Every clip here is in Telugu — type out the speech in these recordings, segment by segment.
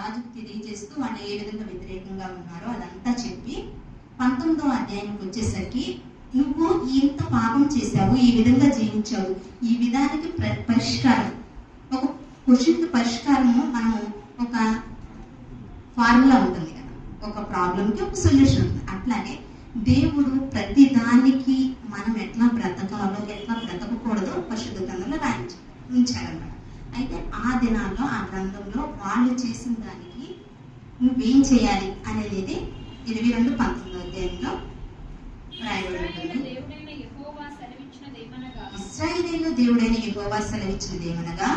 రాజుకు తెలియజేస్తూ వాళ్ళు ఏ విధంగా వ్యతిరేకంగా ఉన్నారో అదంతా చెప్పి 19వ అధ్యాయానికి వచ్చేసరికి నువ్వు ఇంత పాపం చేశావు, ఈ విధంగా జీవించావు, ఈ విధానికి పరిష్కారం, ఒక క్వశ్చన్కి పరిష్కారము మనము ఒక ఫార్ములా ఉంటుంది కదా, ఒక ప్రాబ్లంకి ఒక సొల్యూషన్ ఉంటుంది. అట్లానే దేవుడు ప్రతి దానికి మనం ఎట్లా బ్రతకాలో ఎట్లా బ్రతకకూడదో పరిశుద్ధ గ్రంథంలో ఉంచారన్నమాట. అయితే ఆ దినాల్లో ఆ గ్రంథంలో వాళ్ళు చేసిన దానికి నువ్వేం చేయాలి అనేది 22:19 అధ్యాయంలో రాయబడి ఉంటుంది. ఇశ్రాయేలు దేవుడైన యెహోవా సెలవిచ్చినదేమనగా,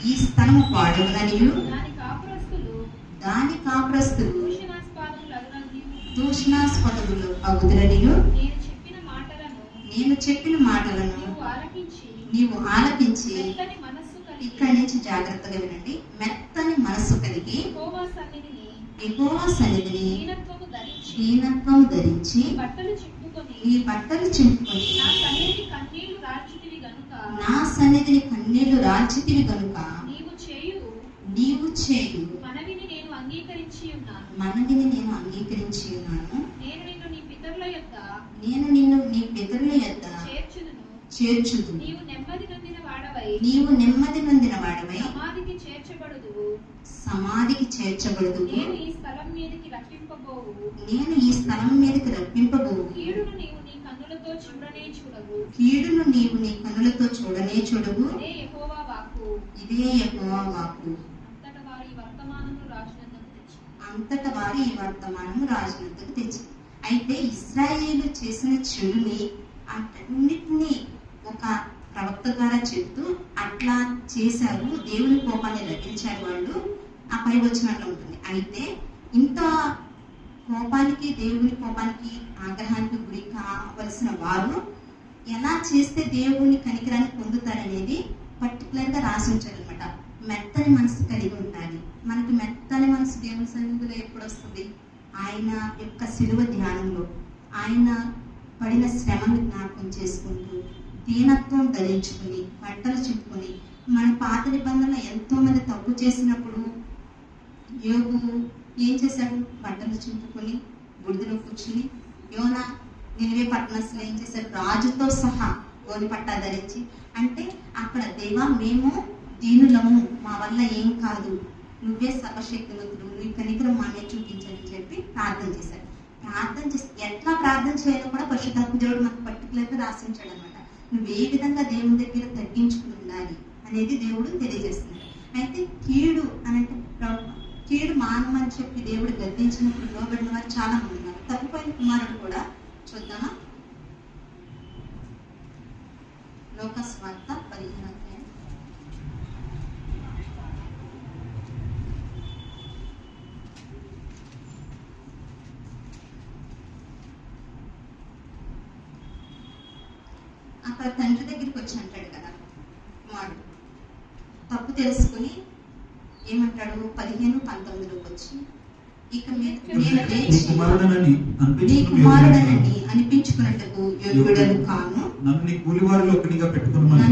ఈ స్థలము పాడగుననియు దాని కాపురస్తులు దూషణాస్పదములు అగుదురనియు నేను చెప్పిన మాటలను నీవు ఆలకించి, ఇక్కడి నుంచి జాగ్రత్తగా వినండి, మెత్తని మనస్సు కలిగి యెహోవా సన్నిధిని దీనత్వం ధరించి ఈ బట్టలు చింపుకొని నా సన్నిధిని కన్నీళ్లు రాల్చితివి గనుక నీవు చేయు మనవిని నేను అంగీకరించి ఉన్నాను. నేను నిన్ను నీ పితరుల యొద్ద చేర్చుదు. నీవు నెమ్మది నొందిన వాడవై సమాధికి చేర్చబడదు. నేను ఈ స్థలం మీదకి రప్పింపబోవు. కీడును నీవు నీ కన్నులతో చూడనే చూడవు. ఇదే యెహోవా వాక్కు. అంతట వారి ఈ వర్తమానము రాజునందుకు తెచ్చి. అయితే ఇశ్రాయేలు చేసిన చెడుని అన్నిటినీ ఒక ప్రవక్త ద్వారా చెప్తూ అట్లా చేశారు, దేవుని కోపాన్ని రగిలించారు వాళ్ళు. ఆ పై వచ్చినట్లు ఉంటుంది. అయితే ఇంత కోపానికి, దేవుని కోపానికి, ఆగ్రహానికి గురి కావలసిన వారు ఎలా చేస్తే దేవుని కనికరాన్ని పొందుతారనేది పర్టికులర్ గా రాసి ఉంచారనమాట. మెత్తని మనసు కలిగి ఉండాలి. మనకి మెత్తని మనసు దేవుని సన్నిధిలో ఎప్పుడు వస్తుంది? ఆయన యొక్క శిలువ ధ్యానంలో, ఆయన పడిన శ్రమను జ్ఞాపకం చేసుకుంటూ, దీనత్వం ధరించుకుని, బట్టలు చింపుకొని. మన పాత నిబంధనలో ఎంతో మంది తప్పు చేసినప్పుడు యోగు ఏం చేశాడు? బట్టలు చింపుకొని బుడిదలో కూర్చుని, యోనా నినివే పట్టణస్థులు ఏం చేశారు? రాజుతో సహా గోని పట్టా ధరించి. అంటే అక్కడ దేవా మేము దీనులము, మా వల్ల ఏం కాదు, నువ్వే సర్వశక్తివంతుడు, నీ కనికరం మానే చూపించని చెప్పి ప్రార్థన చేశారు. ప్రార్థన చేసి ఎట్లా ప్రార్థన చేయాలో కూడా పరిశుద్ధాత్మ దేవుడు మనకు పర్టికులర్గా రాసించాడు అనమాట. నువ్వు ఏ విధంగా దేవుని దగ్గర తగ్గించుకుని ఉండాలి అనేది దేవుడు తెలియజేస్తున్నాడు. అయితే కీడు అనంటే కీడు మానమని చెప్పి దేవుడు గద్దించినప్పుడు లోబడిన వారు చాలా మంది ఉన్నారు. తప్పిపోయిన కుమారుడు కూడా చూద్దామా? లోకస్వార్త 15 అధ్యాయం. అక్కడ తండ్రి దగ్గరికి వచ్చి అంటాడు కదా కుమారుడు, తప్పు తెలుసుకుని ఏమంటాడు? 15:19 వచ్చి, ఇక నీ కుమారుడనని అనిపించుకున్నట్టుకు యోగ్యుడను కాను, నన్ను నీ కూలివారిలో ఒకటిగా పెట్టుకొనమని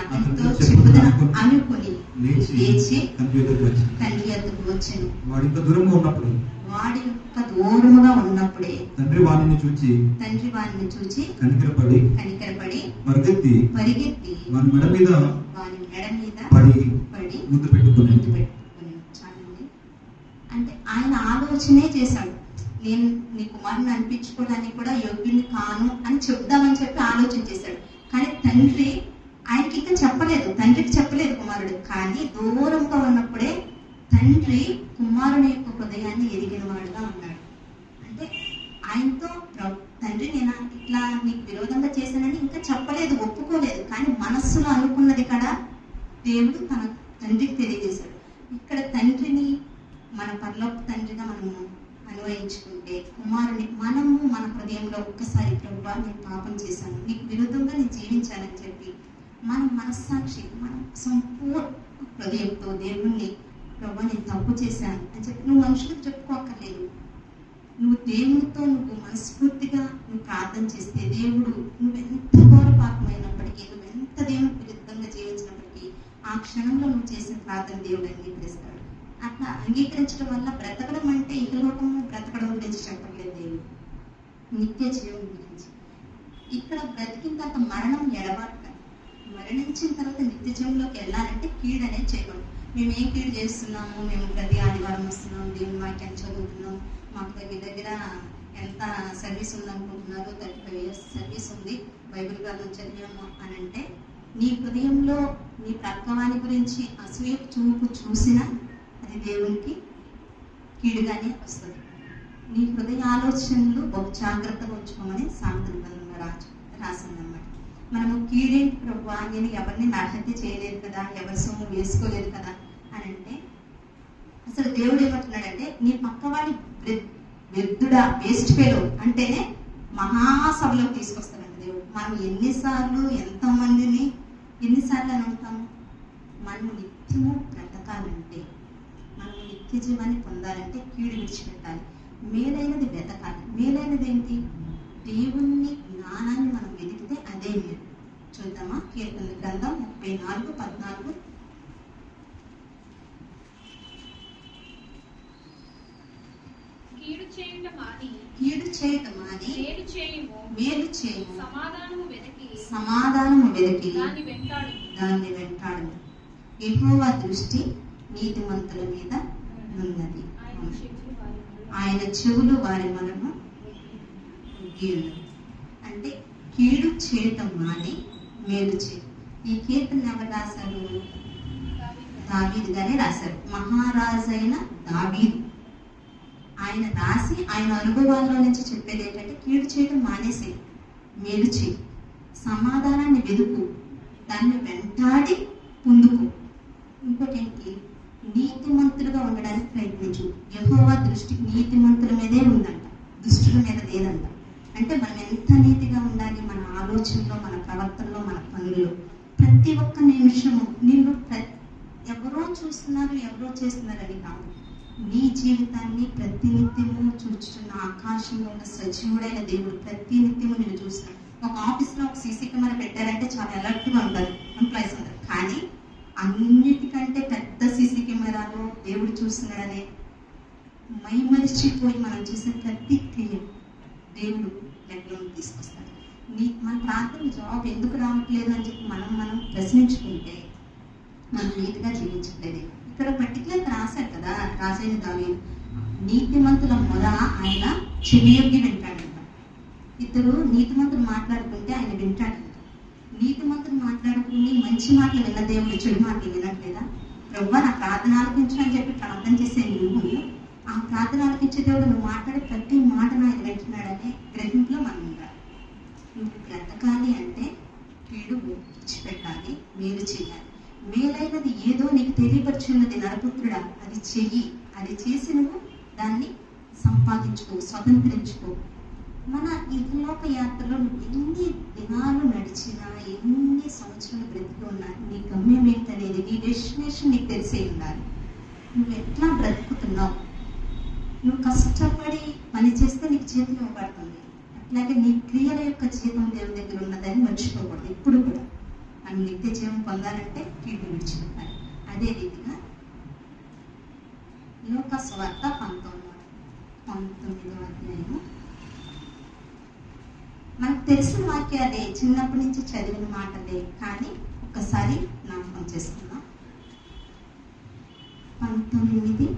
అతనితో చెప్పుదని అనుకుని లేచి తండ్రి వద్దకు వచ్చెను. వాడి యొక్క దూరముగా ఉన్నప్పుడే తండ్రి వారిని చూచి కనికరపడి పరిగెత్తి వాని మెడ మీద పడి ముద్దు పెట్టుకుని. అంటే ఆయన ఆలోచనే చేశాడు, నేను నీ కుమారుని అనిపించుకోవడానికి కూడా యోగ్యుని కాను అని చెప్దామని చెప్పి ఆలోచన చేశాడు. కానీ తండ్రి ఆయనకి ఇంకా చెప్పలేదు, తండ్రికి చెప్పలేదు కుమారుడు. కానీ దూరంగా ఉన్నప్పుడే తండ్రి కుమారుని యొక్క హృదయాన్ని ఎరిగిన వాడుగా ఉన్నాడు. అంటే ఆయనతో తండ్రి నేను ఇట్లా నీకు విరోధంగా చేశానని ఇంకా చెప్పలేదు, ఒప్పుకోలేదు. కానీ మనస్సులో అనుకున్నది కదా దేవుడు తన తండ్రికి తెలియజేశాడు. ఇక్కడ తండ్రిని మన పరలోక తండ్రిగా మనము అన్వయించుకుంటే, కుమారుని మనము మన హృదయంలో ఒక్కసారి ప్రభువా నేను పాపం చేశాను, నీకు విరుద్ధంగా నేను జీవించానని చెప్పి మన మనస్సాక్షి, మన సంపూర్ణ హృదయంతో దేవుణ్ణి ప్రభువా నేను తప్పు చేశాను అని చెప్పి నువ్వు మనుషులకు చెప్పుకోక్కర్లేదు. నువ్వు దేవునితో నువ్వు మనస్ఫూర్తిగా నువ్వు ప్రార్థన చేస్తే దేవుడు నువ్వెంత ఘోర పాపమైనప్పటికీ, నువ్వెంత దేవునికి విరుద్ధంగా జీవించినప్పటికీ ఆ క్షణంలో నువ్వు చేసిన ప్రార్థన దేవుడు అంగీకరిస్తాడు. అట్లా అంగీకరించడం వల్ల బ్రతకడం అంటే ఇహలోకము బ్రతకడం గురించి చెప్పట్లేదు దేవుడు, నిత్య జీవం గురించి. ఇక్కడ బ్రతికిన తర్వాత మరణం ఎడబాటు, మరణించిన తర్వాత నిత్య జీవంలోకి వెళ్ళాలంటే కీడు అనేది చేయకూడదు. మేము ఏం కీడు చేస్తున్నాము, మేము ప్రతి ఆదివారం వస్తున్నాం, దేవుని వాక్యాన్ని చదువుతున్నాం, మాకు దగ్గర ఎంత సర్వీస్ ఉందనుకుంటున్నారు, 35 years సర్వీస్ ఉంది, బైబిల్ గ్రంథం చదివాము అని అంటే నీ హృదయంలో నీ ప్రక్కవాని గురించి అసూయ చూపు చూసినా అది దేవునికి కీడుగానే వస్తుంది. నీ హృదయ ఆలోచనలు బహు జాగ్రత్తగా ఉంచుకోమని సామెతల గ్రంథంలో రాసిందన్నమాట. మనము కీడేంటి ప్రభువా, నేను ఎవరిని నరహత్య చేయలేదు కదా, ఎవరి సొమ్ము వేసుకోలేదు కదా అని అంటే అసలు దేవుడు ఏమంటున్నాడంటే నీ పక్కవాడి వ్యర్థుడా, వేస్ట్ ఫెలో అంటేనే మహాసభలోకి తీసుకొస్తాడండి దేవుడు. మనం ఎన్నిసార్లు అని ఉంటాము, మనం నిత్యము బ్రతకాలంటే, మనం నిత్య జీవాన్ని పొందాలంటే కీడు విడిచిపెట్టాలి, మేలైనది వెతకాలి. మేలైనది ఏంటి? దేవుని జ్ఞానాన్ని మనం వెతికితే అదే మేలు. చూద్దామా, కీర్తనల గ్రంథం 34:14. కీడు చేయుట మాని మేలు చేయుము, సమాధానము వెదకి దాన్ని వెంటాడు. యెహోవా దృష్టి నీతిమంతుల మీద ఉన్నది, ఆయన చెవులు వారి మనము అంటే కీడు చేయటం మాని మేలు చేయ. ఈ కీర్తన ఎవరు రాశారు? దావీదు గారే రాశారు. మహారాజైన దావీదు ఆయన రాసి ఆయన అనుభవాల్లో నుంచి చెప్పేది ఏంటంటే కీడు చేయడం మానేసే, మేలు చేయి, సమాధానాన్ని వెదుకు, దాన్ని వెంటాడి పొందుకు. ఇంకోటి ఏంటి? నీతిమంతులుగా ఉండడానికి ప్రయత్నించు. యెహోవా దృష్టి నీతిమంతుల మీదే ఉందంట, దుష్టుల మీద లేదంట. అంటే మనం ఎంత నీతిగా ఉండాలి, మన ఆలోచనలో, మన ప్రవర్తనలో, మన పనుల్లో. ప్రతి ఒక్క నిమిషము నిన్ను ఎవరో చూస్తున్నారు, ఎవరో చేస్తున్నారని కాదు, నీ జీవితాన్ని ప్రతినిత్యము చూస్తున్న ఆకాశంలో ఉన్న సజీవుడైన దేవుడు ప్రతినిత్యము నేను చూస్తున్నాను. ఒక ఆఫీస్లో ఒక సీసీ కెమెరా పెట్టారంటే చాలా అలర్ట్గా ఉంటారు ఎంప్లాయీస్ అందరు, కానీ అన్నిటికంటే పెద్ద సీసీ కెమెరాలో దేవుడు చూస్తున్నాడనే మైమరిచిపోయి మనం చేసిన ప్రతి క్రియ దేవుడు లెక్కలోకి తీసుకొస్తాడు. మన ప్రాంతం జాబ్ ఎందుకు రావట్లేదు అని చెప్పి మనం ప్రశ్నించుకుంటే మనం నీతిగా జీవించట్లేదు. ఇక్కడ పర్టికులర్ రాశారు కదా, రాజైన దావీదు, నీతిమంతుల మొర ఆయన చెవియొగ్గి వింటాడంట. ఇద్దరు నీతిమంతులు మాట్లాడుకుంటే ఆయన వింటాడంట. నీతిమంతులు మాట్లాడుకుని మంచి మాటలు విన్న దేవుడు చెడు మాటలు వినట్లేదా? ప్రభువా నా ప్రార్థన ఆలకించు అని చెప్పి ప్రార్థన చేసే నువ్వు, ఆ ప్రార్థన ఆలకించే దేవుడు నువ్వు మాట్లాడే ప్రతి మాటను ఆయన వింటున్నాడనే గ్రహింపులో మనం ఉండాలి. నువ్వు బ్రతకాలి అంటే కీడు విడిచిపెట్టాలి, మేలు చేయాలి. మేలైనది ఏదో నీకు తెలియపరుచున్నది నరపుత్రుడా, అది చెయ్యి. అది చేసి నువ్వు దాన్ని సంపాదించుకో, స్వతంత్రించుకో. మన ఇహలోక యాత్రలో నువ్వు ఎన్ని దినాలు నడిచినా, ఎన్ని సంవత్సరాలు బ్రతికి ఉన్నా, నీ గమ్యం ఏంటనేది, నీ డెస్టినేషన్ నీకు తెలిసే ఉండాలి. నువ్వు ఎట్లా బ్రతుకుతున్నావు, నువ్వు కష్టపడి పని చేస్తే నీకు జీతం ఇవ్వబడుతుంది, అట్లాగే నీ క్రియల యొక్క జీతం దేవుని దగ్గర ఉన్నదని మర్చిపోకూడదు ఇప్పుడు కూడా. మనం నిత్య జీవం పొందాలంటే కీడు విడిచిపెట్టాలి. అదే రీతిగా లోక సువార్త 19వ అధ్యాయము, మనకు తెలిసిన వాక్యాలే, చిన్నప్పటి నుంచి చదివిన మాటలే, కానీ ఒక్కసారి జ్ఞాపకం చేసుకుందాం. 19:5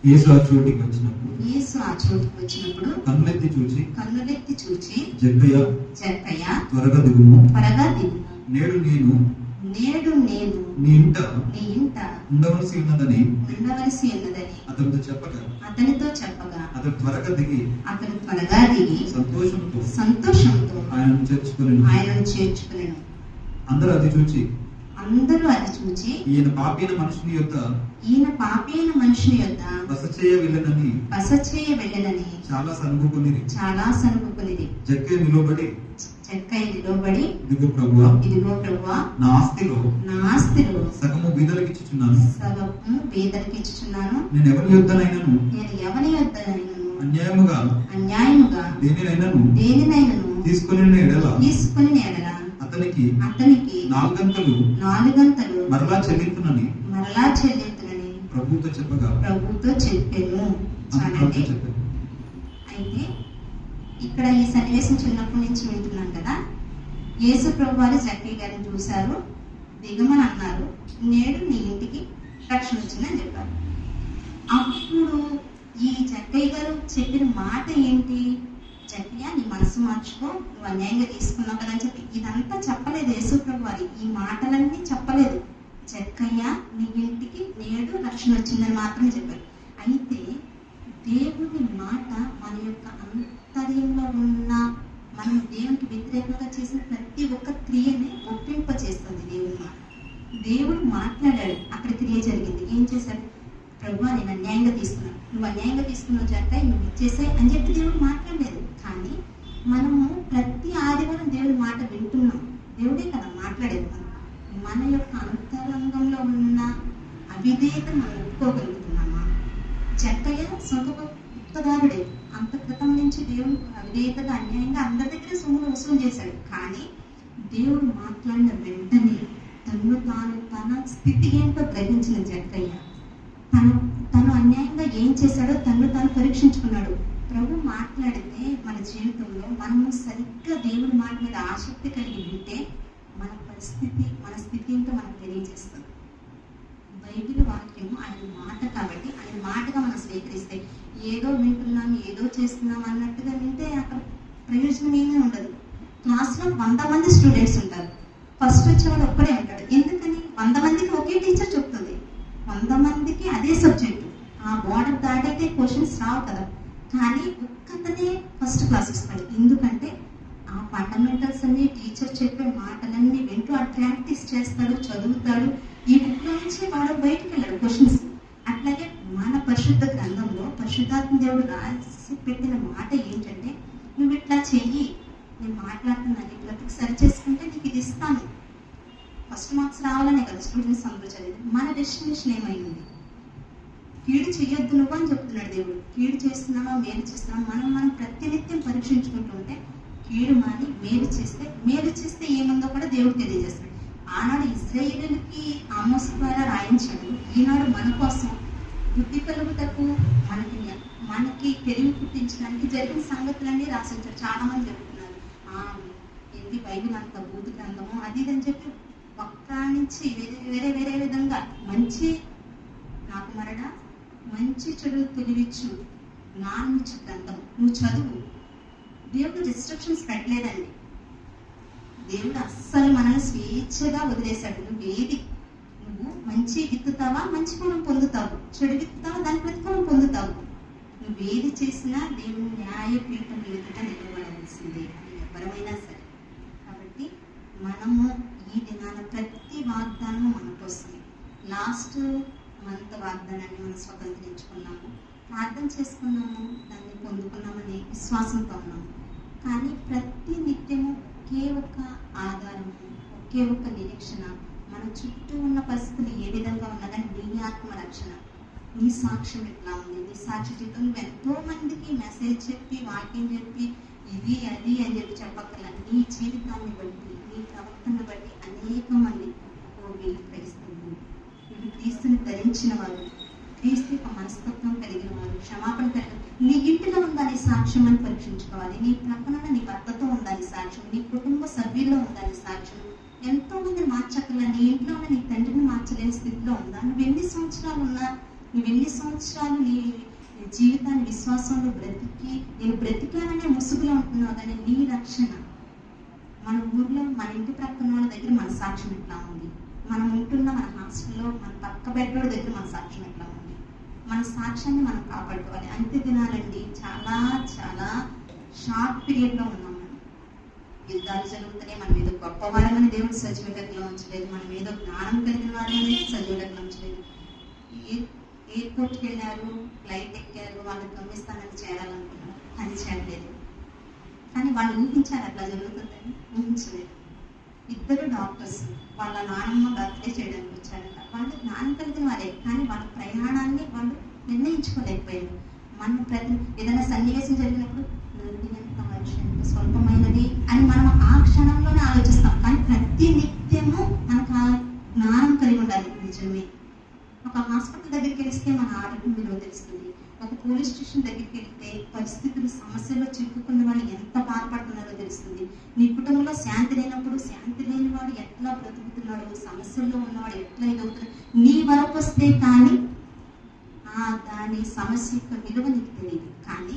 యేసు ఆ చోటికి వచ్చినప్పుడు కన్నులెత్తి చూచి జక్కయ్య త్వరగా దిగుము, నేడు నేను నీ ఇంట ఉండవలసి ఉన్నదని అతనితో చెప్పగా అతడు త్వరగా దిగి సంతోషంతో ఆయనను చేర్చుకొనెను. అందరూ అది చూచి ఈయన పాపైన మనుషుని యొక్క బస చేయ వెళ్ళనని చాలా సనుగుకొనిరి. జక్కయ్య నిలబడి ఇదిగో ప్రభువా, నా ఆస్తిలో సగము బీదలకిచ్చుచున్నాను. నేను ఎవరి యొద్దనైనను అన్యాయముగా దేనినైనను తీసుకుని ఎడల అతనికి నాలుగంతలు మరలా చెల్లించునని ప్రభుతో చెప్పాను. చూడండి, అయితే ఇక్కడ ఈ సన్నివేశం చిన్నప్పటి నుంచి వింటున్నాం కదా. యేసు ప్రభు వారు జక్కయ్య గారిని చూశారు, దిగమని అన్నారు, నేడు నీ ఇంటికి రక్షణ వచ్చిందని చెప్పారు. అప్పుడు ఈ జక్కయ్య గారు చెప్పిన మాట ఏంటి? జక్కయ్య, నీ మనసు మార్చుకో, నువ్వు అన్యాయంగా తీసుకున్నావు కదా అని చెప్పి ఇదంతా చెప్పలేదు యేసు ప్రభు వారి. ఈ మాటలన్నీ చెప్పలేదు. జక్కయ్య, నీ ఇంటికి నేడు రక్షణ వచ్చిందని మాత్రమే చెప్పారు. అయితే దేవుని మాట మన యొక్క అంతర్యంలో ఉన్న, మనం దేవునికి వ్యతిరేకంగా చేసిన ప్రతి ఒక్క క్రియని ఒప్పింపచేస్తుంది దేవుని మాట. దేవుడు మాట్లాడాడు, అక్కడ క్రియ జరిగింది. ఏం చేశాడు? ప్రభువా, నేను అన్యాయంగా తీసుకున్నాను, నువ్వు అన్యాయంగా తీసుకున్నావు జక్కయ్య, నువ్వు ఇచ్చేసాయి అని చెప్పి దేవుడు మాట్లాడలేదు. కానీ మనము ప్రతి ఆదివారం దేవుడి మాట వింటున్నాం. దేవుడే కదా మాట్లాడేది. మన యొక్క అంతరంగంలో ఉన్న అవిధేయత మనం ఒప్పుకోగలుగుతున్నామా? జక్కయ్య సొంత గుప్తదారుడే. అంత క్రితం నుంచి దేవుడు అవిధేయతగా అన్యాయంగా అందరి దగ్గర సొమ్ములు వసూలు చేశాడు. కానీ దేవుడు మాట్లాడిన వెంటనే తన స్థితి ఏంటో గ్రహించిన జక్కయ్య తను అన్యాయంగా ఏం చేశాడో తాను పరీక్షించుకున్నాడు. ప్రభు మాట్లాడితే మన జీవితంలో మనము సరిగ్గా దేవుడి మాట మీద ఆసక్తి కలిగి ఉంటే మన పరిస్థితి, మన స్థితి ఏంటో మనకు తెలియజేస్తుంది. బైబిల్ వాక్యం ఆయన మాట కాబట్టి ఆయన మాటగా మనం స్వీకరిస్తే, ఏదో వింటున్నాం ఏదో చేస్తున్నాం అన్నట్టుగా వింటే అక్కడ ప్రయోజనం ఏమీ ఉండదు. క్లాస్లో 100 మంది స్టూడెంట్స్ ఉంటారు, ఫస్ట్ వచ్చేవాడు ఒక్కడే ఉంటాడు. ఎందుకని? 100 మందికి ఒకే టీచర్ చెప్తుంది, 100 మందికి అదే సబ్జెక్టు. ఆ బోర్డర్ దాటైతే క్వశ్చన్స్ రావు కదా. కానీ ఒక్కతనే ఫస్ట్ క్లాస్ ఇస్తాడు. ఎందుకంటే ఆ ఫండమెంటల్స్ అన్ని టీచర్ చెప్పే మాటలన్నీ వింటూ ఆ ప్రాక్టీస్ చేస్తాడు, చదువుతాడు. ఈ బుక్లో నుంచి వాడు బయటకు వెళ్ళాడు క్వశ్చన్స్. అట్లాగే మన పరిశుద్ధ గ్రంథంలో పరిశుద్ధాత్మ దేవుడు రాసి పెట్టిన మాట ఏంటంటే, నువ్వు ఇట్లా చెయ్యి, నేను మాట్లాడుతున్నాను, ఇట్లా సరి చేసుకుంటే నీకు ఇది ఇస్తాను. ఫస్ట్ మార్క్స్ రావాలనే కదా స్టూడెంట్స్ అందరూ చదివి. మన డెస్టినేషన్ ఏమైంది? కీడు చెయ్యొద్దు నువ్వు అని చెప్తున్నాడు దేవుడు. కీడు చేస్తున్నామా మేలు చేస్తున్నామా మనం ప్రతినిత్యం పరీక్షించుకుంటూ ఉంటే కీడు మాని మేలు చేస్తే ఏముందో కూడా దేవుడు తెలియజేస్తాడు. ఆనాడు ఇశ్రాయేలుకి ఆమోస్ ద్వారా రాయించాడు, ఈనాడు మన కోసం బుద్ధి కలుగుటకు మనకి తెలివి పుట్టించడానికి జరిగిన సంగతులన్నీ రాసించాడు. చాలా మంది చెప్తున్నారు ఏంటి బైబిల్ అంత భూత గ్రంథము అది అని చెప్పి పక్కా నుంచి వేరే విధంగా నాకు మరణ మంచి చెడు తెలివిచ్చు నాన్నిచ్చు గ్రంథం, నువ్వు చదువు. దేవుడు రిస్ట్రిక్షన్స్ పెట్టలేదండి. దేవుడు అస్సలు మనల్ని స్వేచ్ఛగా వదిలేశాడు. నువ్వు మంచి విత్తుతావా మంచి ఫలం పొందుతావు, చెడు విత్తుతావా దాని ప్రతిఫలం పొందుతావు. నువ్వేది చేసినా దేవుని న్యాయపీఠం ఎదుట నిలబడాల్సిందే, అది ఎవరైనా సరే. కాబట్టి మనము ఈ దినాన ప్రతి వాగ్దానము మన కోసమే. లాస్ట్ మంత్ వాగ్దానాన్ని మనం స్వతంత్రించుకున్నాము, ప్రార్థన చేసుకున్నాము, దాన్ని పొందుకున్నామని విశ్వాసంతో ఉన్నాము. కానీ ప్రతి నిత్యము ఒకే ఒక ఆధారము, ఒకే ఒక నిరీక్షణ, మన చుట్టూ ఉన్న పరిస్థితులు ఏ విధంగా ఉన్నా కానీ నీ ఆత్మ రక్షణ, నీ సాక్ష్యం ఎట్లా ఉంది, నీ సాక్షి జీవితం. నువ్వు ఎంతో మందికి మెసేజ్ చెప్పి వాక్యం చెప్పి ఇది అది అని చెప్పి చెప్పక్కల నీ జీవితాన్ని బట్టి నీ ప్రవర్తన బట్టి అనేక మంది వీళ్ళు క్రైస్తవులు, వీళ్ళు క్రీస్తుని ధరించిన వారు, క్రీస్తు యొక్క మనస్తత్వం కలిగిన వారు, క్షమాపణ కలిగిన, నీ ఇంటిలో ఉందా నీ సాక్ష్యం అని పరీక్షించుకోవాలి. నీ ప్రక్కన నీ భర్తతో ఉందా నీ సాక్ష్యం, నీ కుటుంబ సభ్యుల్లో ఉందా నీ సాక్ష్యం. ఎంతో మంది మార్చక్కల, నీ ఇంట్లో ఉన్న నీ తండ్రిని మార్చలేని స్థితిలో ఉందా. నువ్వెన్ని సంవత్సరాలు నీ జీవితాన్ని విశ్వాసంలో బ్రతికి నేను బ్రతికాననే ముసుగులో ఉంటున్నావు. కానీ నీ రక్షణ మన ఊర్లో మన ఇంటి ప్రక్కన వాళ్ళ దగ్గర మన సాక్ష్యం ఎట్లా ఉంది, మనం ఉంటున్న మన హాస్టల్లో మన పక్క బెడ్రోడ్ దగ్గర మన సాక్ష్యం ఎట్లా ఉంది. మన సాక్ష్యాన్ని మనం కాపాడుకోవాలి. అంత్య దినాలండి చాలా చాలా షార్ట్ పీరియడ్లో ఉన్నాం. మనం యుద్ధాలు జరుగుతున్నాయి, మన మీద గొప్ప వారమని దేవుడు సజీవులకులో ఉంచలేదు, మన మీద జ్ఞానం కలిగిన వారని సజీవులకులో ఉంచలేదు. ఎయిర్పోర్ట్కి వెళ్ళారు, ఫ్లైట్ ఎక్కారు, వాళ్ళకి గమ్యస్థానాన్ని చేరాలనుకున్నారు, కానీ చేరలేదు. కానీ వాళ్ళు ఊహించారు అట్లా జరుగుతుందని, ఊహించలేదు. 2 డాక్టర్స్ వాళ్ళ నాన్నమ్మ బర్త్డే చేయడానికి వచ్చారట. వాళ్ళు జ్ఞానం కలిగిన వారే, కానీ వాళ్ళ ప్రయాణాన్ని వాళ్ళు నిర్ణయించుకోలేకపోయారు. మనం ఏదైనా సన్నివేశం జరిగినప్పుడు స్వల్పమైనది అని మనం ఆ క్షణంలోనే ఆలోచిస్తాం. కానీ ప్రతి నిత్యము మనకు ఆ జ్ఞానం కలిగి ఉండాలి. నిజమే, ఒక హాస్పిటల్ దగ్గరికి వెళ్తే మన ఆరోగ్యం విలువ తెలుస్తుంది. ఒక పోలీస్ స్టేషన్ దగ్గరికి వెళ్తే పరిస్థితులు సమస్యల్లో చిక్కుకున్న వాళ్ళు ఎంత బాధపడుతున్నారో తెలుస్తుంది. నీ కుటుంబంలో శాంతి లేనప్పుడు శాంతి లేని వాడు ఎట్లా బ్రతుకుతున్నాడు, సమస్యల్లో ఉన్నవాడు ఎట్లా ఇదవుతున్నాడు, నీ వరకు వస్తే కానీ దాని సమస్య యొక్క విలువ నీకు తెలియదు. కానీ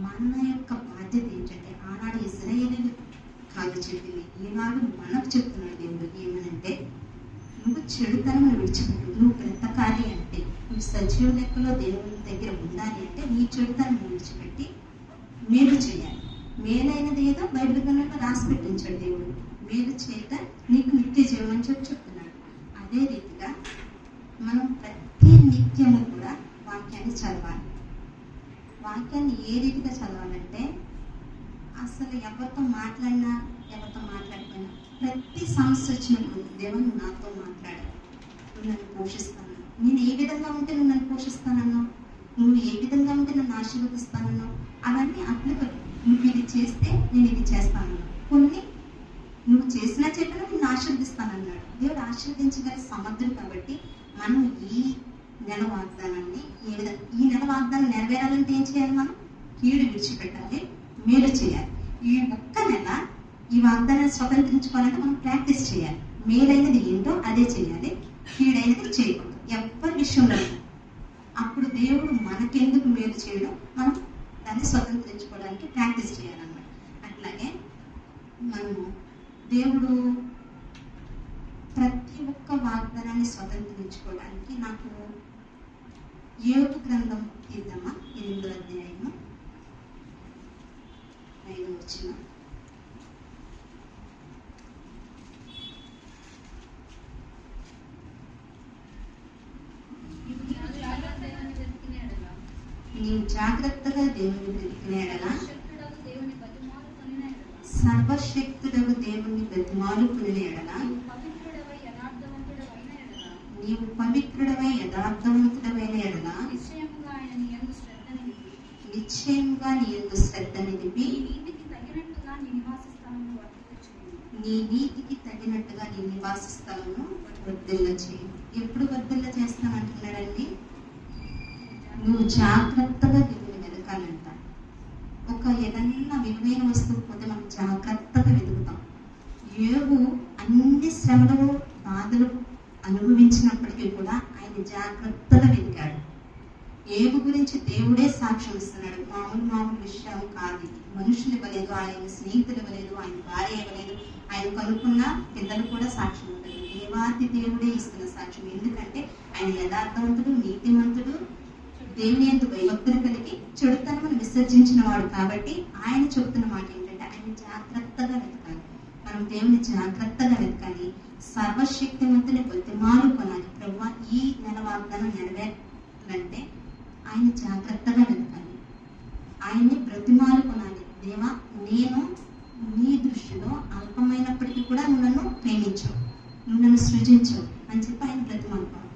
మన యొక్క బాధ్యత ఏంటంటే ఆనాడు ఇశ్రాయేలు కాదు చెప్పింది, ఈనాడు మనకు చెప్తున్నాడు దేవుడు ఏమనంటే, నువ్వు చెడుతనం విడిచిపెట్టు. నువ్వు బ్రతకాలి అంటే, నువ్వు సజీవ లెక్కలో దేవుని దగ్గర ఉండాలి అంటే నీ చెడుతనం విడిచిపెట్టి మేలు చేయాలి. మేలైనది ఏదో బైబిల్ గ్రంథంలో రాసి పెట్టించాడు దేవుడు. మేలు చేయట నీకు నిత్య జీవం అని చెప్తున్నాడు. అదే రీతిగా మనం ప్రతి నిత్యము కూడా వాక్యాన్ని చదవాలి. వాక్యాన్ని ఏ రీతిగా చదవాలంటే, అసలు ఎవరితో మాట్లాడినా ఎవరితో మాట్లాడిపోయినా ప్రతి సమస్య వచ్చినప్పుడు దేవుడు నాతో మాట్లాడాలి. నువ్వు నన్ను పోషిస్తాను, నేను ఏ విధంగా ఉంటే నువ్వు నన్ను పోషిస్తానన్నావు, నువ్వు ఏ విధంగా ఉంటే నన్ను ఆశీర్వదిస్తానన్నావు, అవన్నీ అప్లికబుల్. నువ్వు ఇది చేస్తే నేను ఇది చేస్తానన్నావు. కొన్ని నువ్వు చేసినా చెప్పినా నేను ఆశీర్వదిస్తానన్నాడు. దేవుడు ఆశీర్వదించగల సమర్థుడు. కాబట్టి మనం ఈ నెల వాగ్దానాన్ని ఈ నెల వాగ్దానం నెరవేరాలంటే ఏం చేయాలి? మనం కీడు విడిచిపెట్టాలి, మేలు చేయాలి. ఈ ఒక్క నెల ఈ వాగ్దానాన్ని స్వతంత్రించుకోవాలంటే మనం ప్రాక్టీస్ చేయాలి. మేలైనది ఏంటో అదే చేయాలి, కీడైనది చేయకూడదు ఎవరి విషయంలో. అప్పుడు దేవుడు మనకెందుకు మేలు చేయడం, మనం దాన్ని స్వతంత్రించుకోవడానికి ప్రాక్టీస్ చేయాలన్నమాట. అట్లాగే మనము దేవుడు ప్రతి ఒక్క వాగ్దానాన్ని స్వతంత్రించుకోవడానికి నాకు యోబు గ్రంథం తీద్దామా, 8వ అధ్యాయము 5వ వచనం. నీవు జాగ్రత్తగా దేవుని వెతికిన సర్వశక్తుడగు దేవుని బతిమాలుకునే ఎడల, నీవు పవిత్రుడవై యథార్థవంతుడమైన ఎడల నిశ్చయంగా నీ యందు శ్రద్ధ నిలిపి నీ నీతికి తగినట్టుగా నీ నివాస స్థలమును వర్ధిల్ల చేయి. ఎప్పుడు వర్ధిల్ల చేస్తానంటున్నాడండి? నువ్వు జాగ్రత్తగా దేవుని వెతకాలంట. ఒక ఏదన్నా విలువైన వస్తువు పోతే మనం జాగ్రత్తగా వెతుకుతాం. యోబు అన్ని శ్రమలు బాధలు అనుభవించినప్పటికీ కూడా ఆయన జాగ్రత్తగా వెతికాడు. యోబు గురించి దేవుడే సాక్ష్యం ఇస్తున్నాడు. మామూలు విషయం కాదు. మనుషులు ఇవ్వలేదు, ఆయన స్నేహితులు ఇవ్వలేదు, ఆయన భార్య ఇవ్వలేదు, ఆయన కనుక్కున్న పిల్లలు కూడా సాక్ష్యం ఉండదు. దేవాది దేవుడే ఇస్తున్న సాక్ష్యం. ఎందుకంటే ఆయన యథార్థవంతుడు, నీతిమంతుడు, దేవుని యందు భయభక్తులు కలిగి చెడుతనమును విసర్జించిన వాడు. కాబట్టి ఆయన చెబుతున్న మాట ఏంటంటే ఆయన జాగ్రత్తగా వెతకాలి. మనం దేవుని జాగ్రత్తగా వెతకాలి. సర్వశక్తివంతుని బతిమాలు కొనాలి. ప్రభువా ఈ నెల వాగ్దానం నెరవేరాలంటే ఆయన జాగ్రత్తగా వెతకాలి. ఆయన్ని బ్రతిమాలు కొనాలి. దేవా నేను నీ దృష్టిలో అల్పమైనప్పటికీ కూడా నువ్వు నన్ను ప్రేమించవు, నువ్వు నన్ను సృజించవు అని చెప్పి ఆయన బ్రతిమాలుకోవాలి.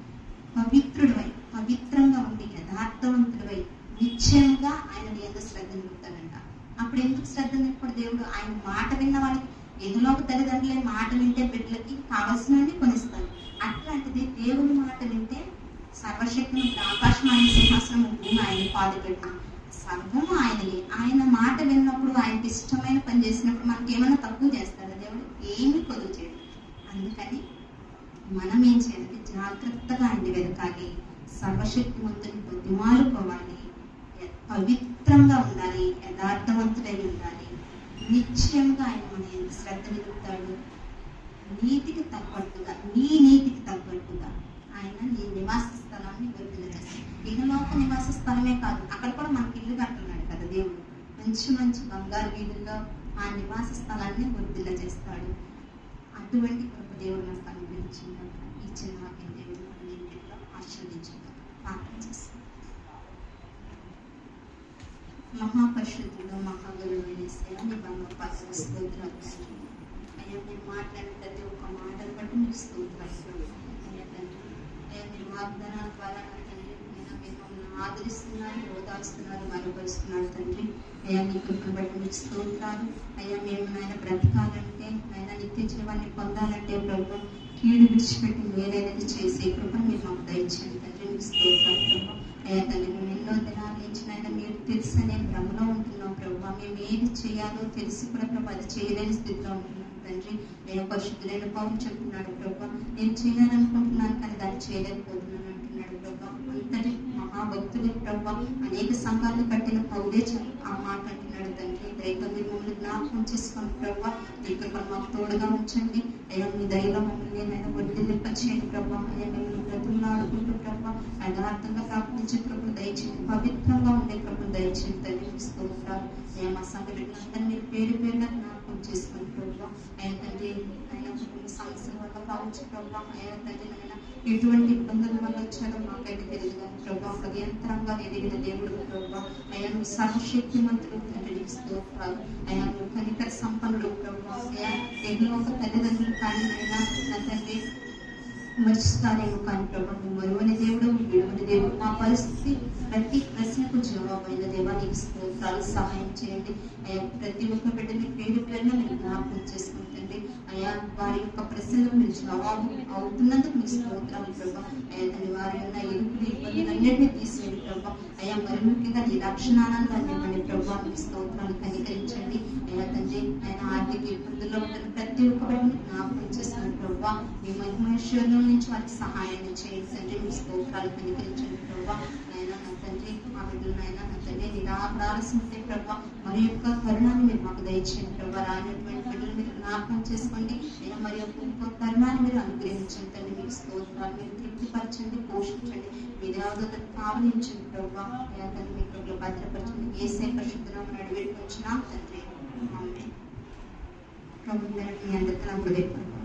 పవిత్రుడివై పవిత్రంగా ఉండి యథార్థవంతుడివై నిశ్చయంగా ఆయన ఎంత శ్రద్ధ నిలుపుతాడంట. అప్పుడు ఎందుకు శ్రద్ధ నిలుపుడు? దేవుడు ఆయన మాట విన్న వాళ్ళకి, ఎదులోకి తల్లిదండ్రులే మాట వింటే బిడ్డలకి కావలసినవన్నీ కొనిస్తాడు. అట్లాంటిది దేవుని మాట వింటే సర్వశక్తిని ఆకాశం ఆయన సింహాసనం భూమి ఆయన పాదపెట్టు సర్వము ఆయనని. ఆయన మాట విన్నప్పుడు ఆయనకి ఇష్టమైన పని చేసినప్పుడు మనకి ఏమైనా తక్కువ చేస్తాడా దేవుడు? ఏమీ కొదువు చేయడు. అందుకని మనం ఏం చేయాలి? జాగ్రత్తగా ఆయన వెతకాలి. సర్వశక్తివంతుని బతిమాలుకోవాలి, పవిత్రంగా ఉండాలి, యథార్థవంతుడై ఉండాలి. నిశ్చయంగా ఆయన మన ఎంత శ్రద్ధ నిలుపుతాడు. నీతికి తగ్గట్టుగా, నీ నీతికి తగ్గట్టుగా ఆయన నీ నివాస స్థలాన్ని వర్ధిల్ల చేస్తాడు. ఇహలోక నివాస స్థలమే కాదు, అక్కడ కూడా మనకి ఇల్లు కట్టున్నాడు కదా దేవుడు. మంచి మంచి బంగారు వీధుల్లో ఆ నివాస స్థలాన్ని వర్ధిల్ల చేస్తాడు. అటువంటి కృప దేవుడు మనకు అనుగ్రహించింది. ఇచ్చిన వాక్యం దేవుడు అన్నింటిలో ఆశీర్వదించాడు. ప్రార్థన చేస్తాం. మహాపరిశుద్ధుడు మహాగరుడైన యేసయ్యా, నీ బంగారు స్తోత్రాలు. అయ్యా మీరు మాట్లాడిన ప్రతి ఒక్క మాటను బట్టి మీకు స్తోత్రాలు. అయ్యా తండ్రి, అయ్యా మీరు వాగ్దానాల ద్వారా మీరు మమ్మల్ని ఆదరిస్తున్నారు, ఓదారుస్తున్నారు, మరుపరుస్తున్నారు తండ్రి. అయ్యా నీ కృపను బట్టి మీకు స్తోత్రాలు. అయ్యా మేము నాయన బ్రతకాలంటే నాయన నిత్య జీవాన్ని పొందాలంటే ప్రభు కీడు విడిచిపెట్టి మేలైనది చేసే కృపను మీరు మాకు దయచేయండి తండ్రి. మీకు స్తోత్రాలు ప్రభు. అయ్యా తండ్రి మేము ఎన్నో దినాల నుంచి నాయన మీరు తెలుసనే భ్రమలో ఉంటున్నాం ప్రభు. మేము ఏది చేయాలో తెలిసి కూడా ప్రభు అది చేయలేని స్థితిలో ఉంటున్నాం తండ్రి. నేను పరిశుద్ధులైన పౌరులు చెప్తున్నాడు ప్రభు, నేను చేయాలనుకుంటున్నాను కానీ దాన్ని చేయలేకపోతున్నాను అంటున్నాడు ప్రభు. అంతటి మహాభక్తులు ప్రభు అనేక సంఘాలు కట్టిన పౌరే ఆ మాట అంటున్నాడు తండ్రి. దయతో మీరు మమ్మల్ని జ్ఞాపకం చేసుకోండి ప్రభు. మీ కృపను మాకు తోడుగా ఉంచండి. అయ్యా మీ దయలో మమ్మల్ని నేను వర్ధిల్లింపచేయండి ప్రభు. అయ్యా మిమ్మల్ని బ్రతులు ఆడుకుంటూ ప్రభు యథార్థంగా ప్రార్థించే ప్రభు దయచేయండి. పవిత్రంగా ఉండే ప్రభు దయచేయండి తండ్రి. స్తోత్రాలు. అయ్యా మా సంఘ బిడ్డలందరినీ మీరు పేరు పేరుగా జ్ఞాపకం చేసుకోండి ప్రభు. అయ్యా తండ్రి అయినా కొన్ని సమస్యల వల్ల కావచ్చు ప్రభు. అయ్యా తండ్రి అయినా ఎటువంటి ఇబ్బందుల వల్ల వచ్చారో మాకైతే తెలియదు కానీ ప్రభు అభయంతరంగా ఎదిగిన దేవుడు ప్రభు. అయ్యా నువ్వు సర్వశక్తి మంత్రులు తండ్రి. స్తోత్రాలు. అయ్యా నువ్వు కనికర సంపన్నుడు ప్రభు. అయ్యా ఎన్నో ఒక తల్లిదండ్రులు కానీ అయినా నా తండ్రి మర్చిస్తారేమో కానీ ప్రభు నువ్వు మరువని దేవుడు, విడువని దేవుడు. మా పరిస్థితి ప్రతి ప్రశ్నకు జవాబైన దేవా నీకు స్తోత్రాలు. సహాయం చేయండి అయ్యా. ప్రతి ఒక్క బిడ్డని పేరు పేరున మీరు జ్ఞాపకం చేసుకుంటుంది అయ్యా. వారి యొక్క ప్రశ్నలకు మీరు జవాబు అవుతున్నందుకు మీకు స్తోత్రాలు ప్రభు. అయ్యా తండ్రి వారి ఉన్న ఇరుకులు ఇబ్బందులన్నింటినీ తీసేయండి ప్రభు. అయ్యా మరి ముఖ్యంగా నీ రక్షణానందాన్ని ఇవ్వండి ప్రభు. మీకు స్తోత్రాలు కనికరించండి అయ్యా తండ్రి. ఆయన ఆర్థిక ఇబ్బందుల్లో ఉన్న ప్రతి ఒక్క బిడ్డని జ్ఞాపకం చేసుకుని ప్రభు మీ మహిమేశ్వరంలో నుంచి వారికి సహాయాన్ని చేయండి తండ్రి. మీ స్తోత్రాలు కనికరించండి ప్రభు. ఆయన నా తండ్రి మా బిడ్డలు అయినా నా తండ్రి నిరాశించే ప్రభు మరి యొక్క కరుణాన్ని మీరు మాకు దయచేయండి ప్రభు. రానటువంటి బిడ్డలు మీరు జ్ఞాపకం చేసుకోండి అయినా మరి యొక్క కరుణాన్ని మీరు అనుగ్రహించండి తండ్రి. మీకు స్తోత్రాలు మీరు తృప్తిపరచండి, పోషించండి, మీ దేవతను పావనించండి ప్రభు. అయ్యా తండ్రి మీ కృపలో భద్రపరచండి. యేసయ్య పరిశుద్ధనామమున వేడుకొంచున్నాం తండ్రి. ఆమేన్. ప్రభు మీ అందరికీ నా హృదయపూర్వక